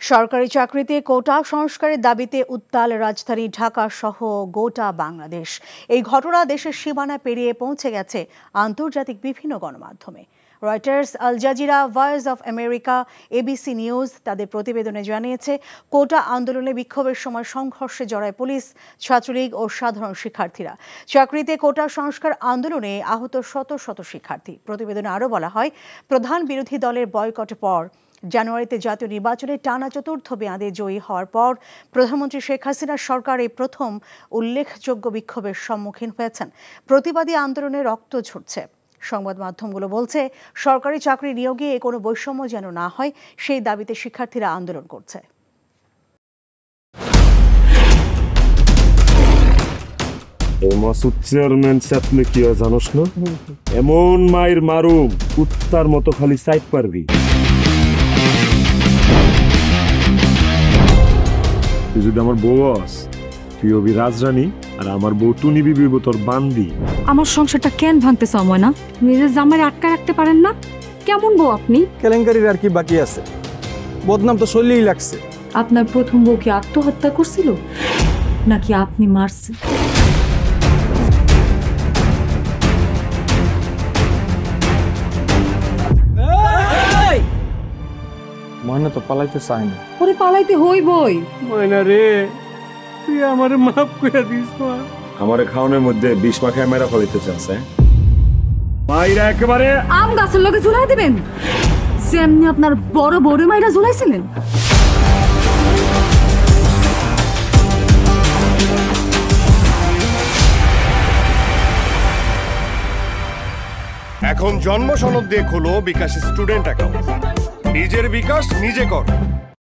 সরকারি চাকরিতে কোটা সংস্কারের দাবিতে উত্তাল রাজধানী ঢাকা সহ গোটা বাংলাদেশ। এই ঘটনা দেশের সীমানা পেরিয়ে পৌঁছে গেছে আন্তর্জাতিক বিভিন্ন গণমাধ্যমে। Reuters, Al Jazeera, Voice of America, ABC News তাদের প্রতিবেদনে জানিয়েছে, কোটা আন্দোলনে বিক্ষোভের সময় সংঘর্ষে জড়ায় পুলিশ, ছাত্রলীগ ও সাধারণ শিক্ষার্থীরা। চাকরিতে কোটা সংস্কার আন্দোলনে আহত শত শত শিক্ষার্থী। প্রতিবেদনে আরও বলা হয়, প্রধান বিরোধী দলের বয়কটের পর জানুয়ারিতে জাতীয় নির্বাচনে টানা চতুর্থ মেয়াদে জয়ী হওয়ার পর প্রধানমন্ত্রী শেখ হাসিনার সরকার এই প্রথম উল্লেখযোগ্য বিক্ষোভের সম্মুখীন হয়েছেন। প্রতিবাদী আন্দোলনে রক্ত ঝরছে। সংবাদ মাধ্যমগুলো বলছে, সরকারি চাকরি নিয়োগে কোনো বৈষম্য যেন না হয়, সেই দাবিতে শিক্ষার্থীরা আন্দোলন করছে। চেয়ারম্যান চাপলে কি হয় জানোস না? এমন মায়ের মারুম কুত্তার মতো খালি সাইড পারবি। তুই যদি আমার বউ আস, তুই হবি রাজরানী আর আমার বউ টুনি বিবি তোর বান্দি। আমার সংসারটা কেন ভাঙতে সময় না? নিজের জামাই আটকা রাখতে পারেন না? কেমন বউ আপনি? কেলেঙ্কারির আর কি বাকি আছে? বদনাম তো শৈলেই লাগছে। আপনার প্রথম বউ কি আত্মহত্যা করছিল নাকি আপনি মারছেন? ময়না তো পালাইতে চায় না। ওরে পালাইতে হইবই। ময়না রে, তুই আমারে মাফ করে দিস। আমারে খাওয়ানোর মধ্যে বিষ মাখায় মেরা ফলাইতে চাচ্ছে। মাইরা একেবারে আম গাছের লগে ঝুলাই দিবেন, যেমনি আপনার বড় বড় মাইরা ঝুলাইছিলেন। এখন জন্ম সনদ দিয়ে খোলো বিকাশ স্টুডেন্ট অ্যাকাউন্ট। নিজের বিকাশ নিজে কর।